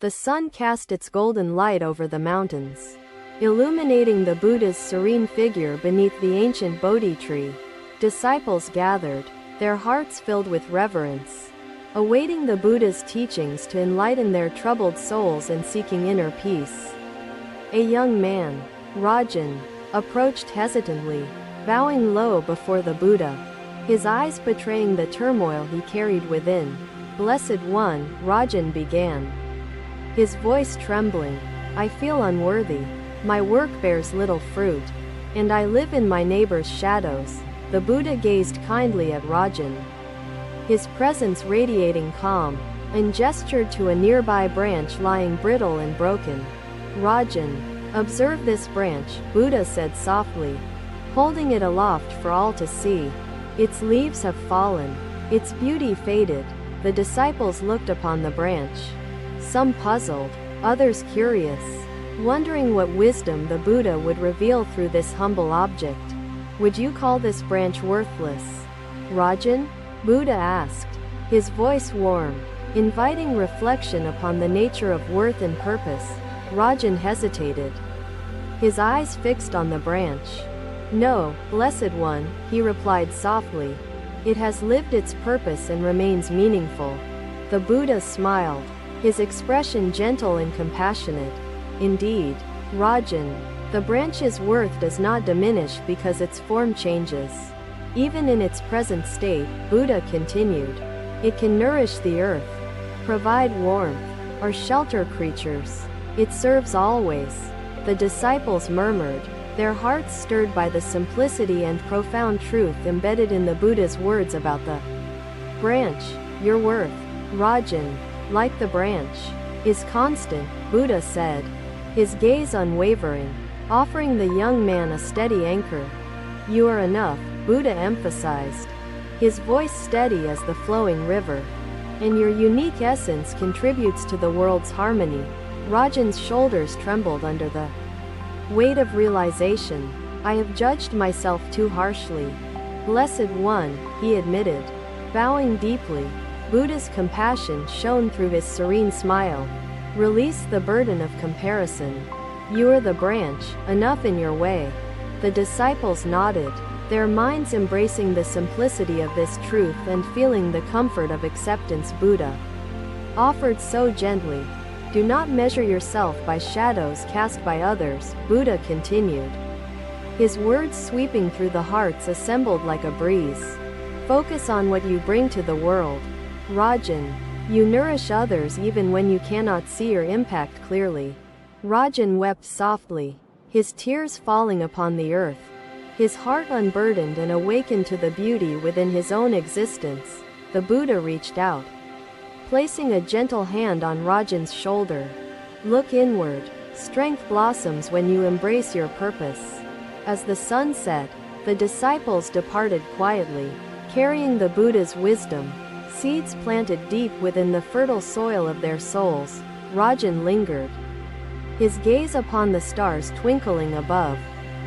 The sun cast its golden light over the mountains, illuminating the Buddha's serene figure beneath the ancient Bodhi tree. Disciples gathered, their hearts filled with reverence, awaiting the Buddha's teachings to enlighten their troubled souls and seeking inner peace. A young man, Rajan, approached hesitantly, bowing low before the Buddha, his eyes betraying the turmoil he carried within. "Blessed One," Rajan began, his voice trembling, "I feel unworthy. My work bears little fruit, and I live in my neighbor's shadows." The Buddha gazed kindly at Rajan, his presence radiating calm, and gestured to a nearby branch lying brittle and broken. "Rajan, observe this branch," Buddha said softly, holding it aloft for all to see. "Its leaves have fallen, its beauty faded." The disciples looked upon the branch, some puzzled, others curious, wondering what wisdom the Buddha would reveal through this humble object. "Would you call this branch worthless, Rajan?" Buddha asked, his voice warm, inviting reflection upon the nature of worth and purpose. Rajan hesitated, his eyes fixed on the branch. "No, Blessed One," he replied softly. "It has lived its purpose and remains meaningful." The Buddha smiled, his expression gentle and compassionate. "Indeed, Rajan, the branch's worth does not diminish because its form changes. Even in its present state," Buddha continued, "it can nourish the earth, provide warmth, or shelter creatures. It serves always." The disciples murmured, their hearts stirred by the simplicity and profound truth embedded in the Buddha's words about the branch. "Your worth, Rajan, like the branch, is constant," Buddha said, his gaze unwavering, offering the young man a steady anchor. "You are enough," Buddha emphasized, his voice steady as the flowing river. "And your unique essence contributes to the world's harmony." Rajan's shoulders trembled under the weight of realization. "I have judged myself too harshly." "Blessed One," he admitted, bowing deeply. Buddha's compassion shone through his serene smile. "Release the burden of comparison. You are the branch, enough in your way." The disciples nodded, their minds embracing the simplicity of this truth and feeling the comfort of acceptance. Buddha offered so gently, "Do not measure yourself by shadows cast by others," Buddha continued, his words sweeping through the hearts assembled like a breeze. "Focus on what you bring to the world. Rajan, you nourish others even when you cannot see your impact clearly." Rajan wept softly, his tears falling upon the earth, his heart unburdened and awakened to the beauty within his own existence. The Buddha reached out, placing a gentle hand on Rajan's shoulder. "Look inward. Strength blossoms when you embrace your purpose." As the sun set, the disciples departed quietly, carrying the Buddha's wisdom, seeds planted deep within the fertile soil of their souls. Rajan lingered, his gaze upon the stars twinkling above,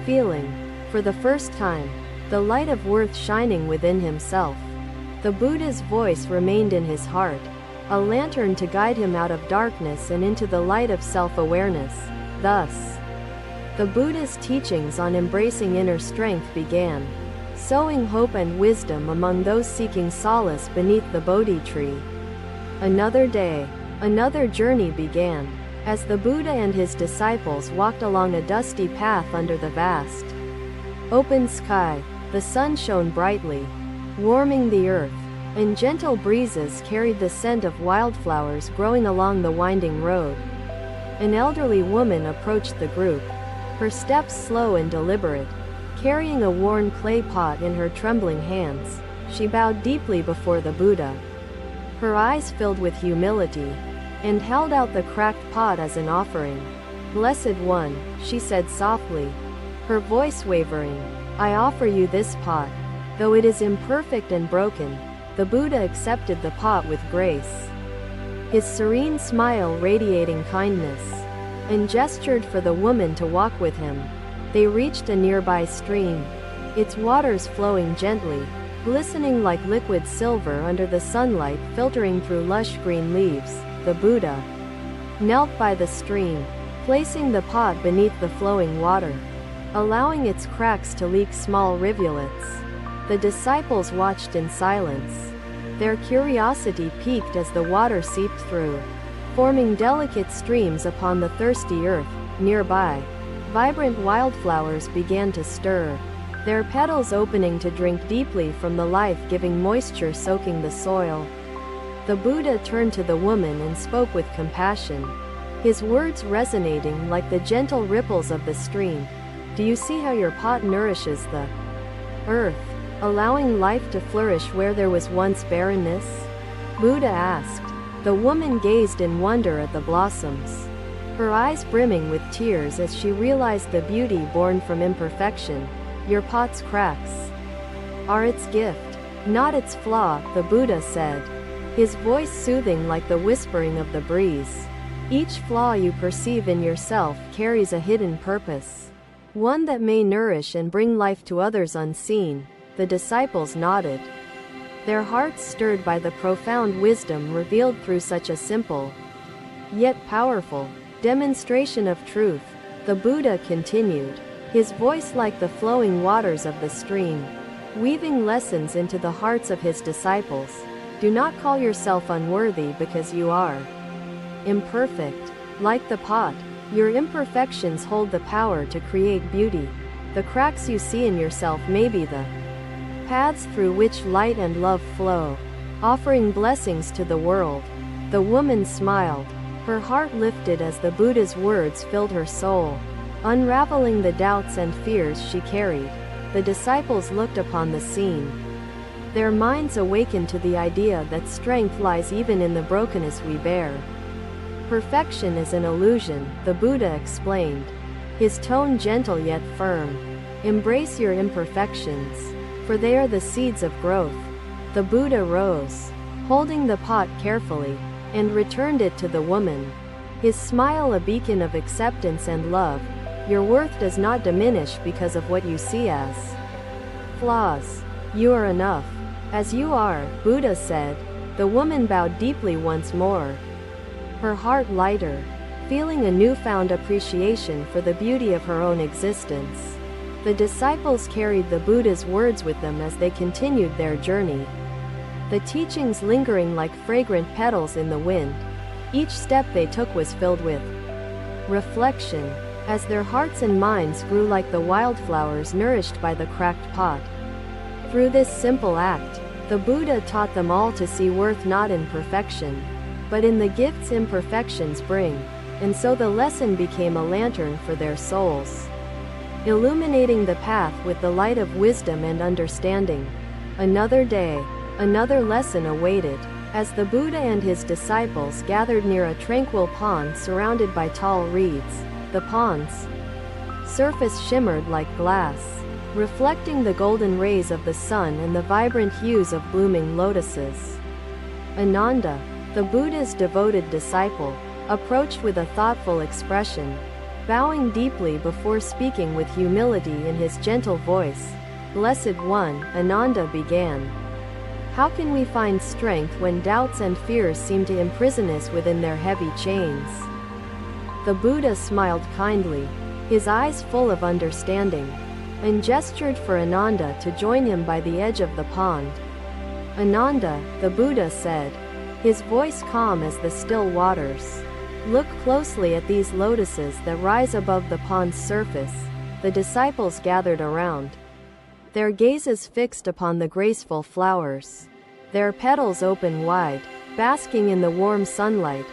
feeling, for the first time, the light of worth shining within himself. The Buddha's voice remained in his heart, a lantern to guide him out of darkness and into the light of self-awareness. Thus, the Buddha's teachings on embracing inner strength began, sowing hope and wisdom among those seeking solace beneath the Bodhi tree. Another day, another journey began, as the Buddha and his disciples walked along a dusty path under the vast, open sky. The sun shone brightly, warming the earth, and gentle breezes carried the scent of wildflowers growing along the winding road. An elderly woman approached the group, her steps slow and deliberate, carrying a worn clay pot in her trembling hands. She bowed deeply before the Buddha, her eyes filled with humility, and held out the cracked pot as an offering. "Blessed One," she said softly, her voice wavering, "I offer you this pot. Though it is imperfect and broken." The Buddha accepted the pot with grace, his serene smile radiating kindness, and gestured for the woman to walk with him. They reached a nearby stream, its waters flowing gently, glistening like liquid silver under the sunlight filtering through lush green leaves. The Buddha knelt by the stream, placing the pot beneath the flowing water, allowing its cracks to leak small rivulets. The disciples watched in silence. Their curiosity piqued as the water seeped through, forming delicate streams upon the thirsty earth. Nearby, vibrant wildflowers began to stir, their petals opening to drink deeply from the life-giving moisture soaking the soil. The Buddha turned to the woman and spoke with compassion, his words resonating like the gentle ripples of the stream. Do you see how your pot nourishes the earth, allowing life to flourish where there was once barrenness? Buddha asked. The woman gazed in wonder at the blossoms, her eyes brimming with tears as she realized the beauty born from imperfection. Your pot's cracks are its gift, not its flaw, the Buddha said, his voice soothing like the whispering of the breeze. Each flaw you perceive in yourself carries a hidden purpose, one that may nourish and bring life to others unseen. The disciples nodded, their hearts stirred by the profound wisdom revealed through such a simple, yet powerful, demonstration of truth. The Buddha continued, his voice like the flowing waters of the stream, weaving lessons into the hearts of his disciples. Do not call yourself unworthy because you are imperfect. Like the pot, your imperfections hold the power to create beauty. The cracks you see in yourself may be the paths through which light and love flow, offering blessings to the world. The woman smiled, her heart lifted as the Buddha's words filled her soul, unraveling the doubts and fears she carried. The disciples looked upon the scene, their minds awakened to the idea that strength lies even in the brokenness we bear. Perfection is an illusion, the Buddha explained, his tone gentle yet firm. Embrace your imperfections, for they are the seeds of growth. The Buddha rose, holding the pot carefully, and returned it to the woman, his smile a beacon of acceptance and love. Your worth does not diminish because of what you see as flaws. You are enough, as you are, Buddha said. The woman bowed deeply once more, her heart lighter, feeling a newfound appreciation for the beauty of her own existence. The disciples carried the Buddha's words with them as they continued their journey, the teachings lingering like fragrant petals in the wind. Each step they took was filled with reflection, as their hearts and minds grew like the wildflowers nourished by the cracked pot. Through this simple act, the Buddha taught them all to see worth not in perfection, but in the gifts imperfections bring, and so the lesson became a lantern for their souls, illuminating the path with the light of wisdom and understanding. Another day, another lesson awaited, as the Buddha and his disciples gathered near a tranquil pond surrounded by tall reeds. The pond's surface shimmered like glass, reflecting the golden rays of the sun and the vibrant hues of blooming lotuses. Ananda, the Buddha's devoted disciple, approached with a thoughtful expression, bowing deeply before speaking with humility in his gentle voice. Blessed One, Ananda began, how can we find strength when doubts and fears seem to imprison us within their heavy chains? The Buddha smiled kindly, his eyes full of understanding, and gestured for Ananda to join him by the edge of the pond. Ananda, the Buddha said, his voice calm as the still waters, look closely at these lotuses that rise above the pond's surface. The disciples gathered around, their gazes fixed upon the graceful flowers, their petals open wide, basking in the warm sunlight.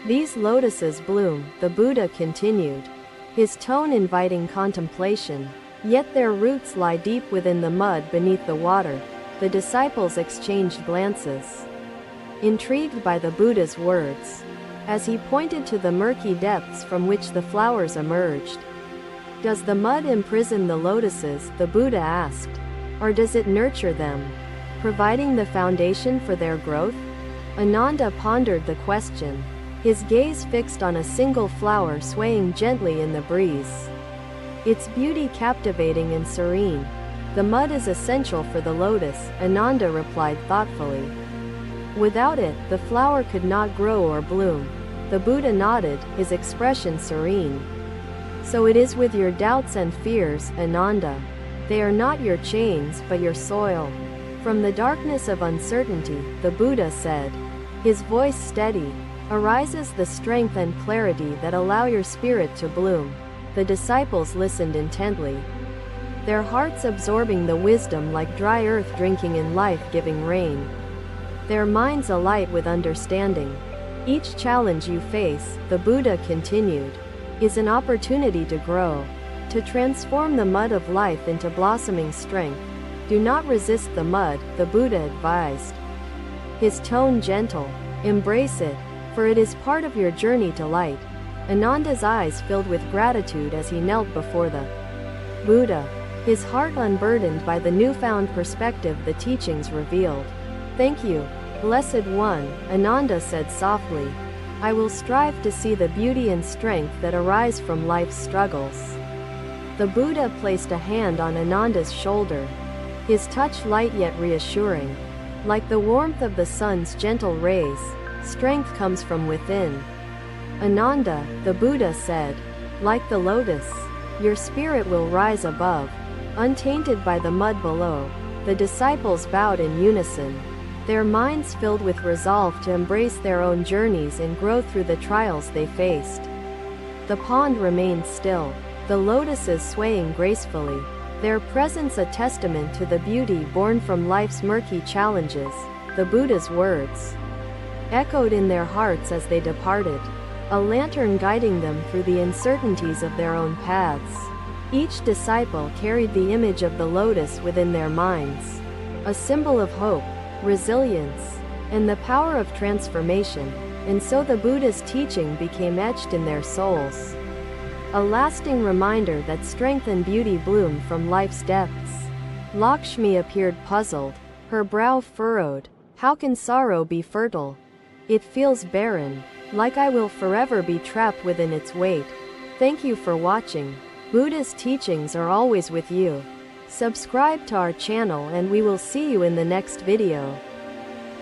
These lotuses bloom, the Buddha continued, his tone inviting contemplation, yet their roots lie deep within the mud beneath the water. The disciples exchanged glances, intrigued by the Buddha's words, as he pointed to the murky depths from which the flowers emerged. Does the mud imprison the lotuses, the Buddha asked, or does it nurture them, providing the foundation for their growth? Ananda pondered the question, his gaze fixed on a single flower swaying gently in the breeze, its beauty captivating and serene. The mud is essential for the lotus, Ananda replied thoughtfully. Without it, the flower could not grow or bloom. The Buddha nodded, his expression serene. So it is with your doubts and fears, Ananda. They are not your chains, but your soil. From the darkness of uncertainty, the Buddha said, his voice steady, arises the strength and clarity that allow your spirit to bloom. The disciples listened intently, their hearts absorbing the wisdom like dry earth drinking in life-giving rain. Their minds alight with understanding. Each challenge you face, the Buddha continued, is an opportunity to grow, to transform the mud of life into blossoming strength. Do not resist the mud, the Buddha advised, his tone gentle. Embrace it, for it is part of your journey to light. Ananda's eyes filled with gratitude as he knelt before the Buddha, his heart unburdened by the newfound perspective the teachings revealed. Thank you, Blessed One, Ananda said softly. I will strive to see the beauty and strength that arise from life's struggles. The Buddha placed a hand on Ananda's shoulder, his touch light yet reassuring. Like the warmth of the sun's gentle rays, strength comes from within. Ananda, the Buddha said, like the lotus, your spirit will rise above, untainted by the mud below. The disciples bowed in unison, their minds filled with resolve to embrace their own journeys and grow through the trials they faced. The pond remained still, the lotuses swaying gracefully, their presence a testament to the beauty born from life's murky challenges. The Buddha's words echoed in their hearts as they departed, a lantern guiding them through the uncertainties of their own paths. Each disciple carried the image of the lotus within their minds, a symbol of hope, resilience, and the power of transformation, and so the Buddha's teaching became etched in their souls, a lasting reminder that strength and beauty bloom from life's depths. Lakshmi appeared puzzled, her brow furrowed. How can sorrow be fertile? It feels barren, like I will forever be trapped within its weight. Thank you for watching. Buddha's teachings are always with you. Subscribe to our channel and we will see you in the next video.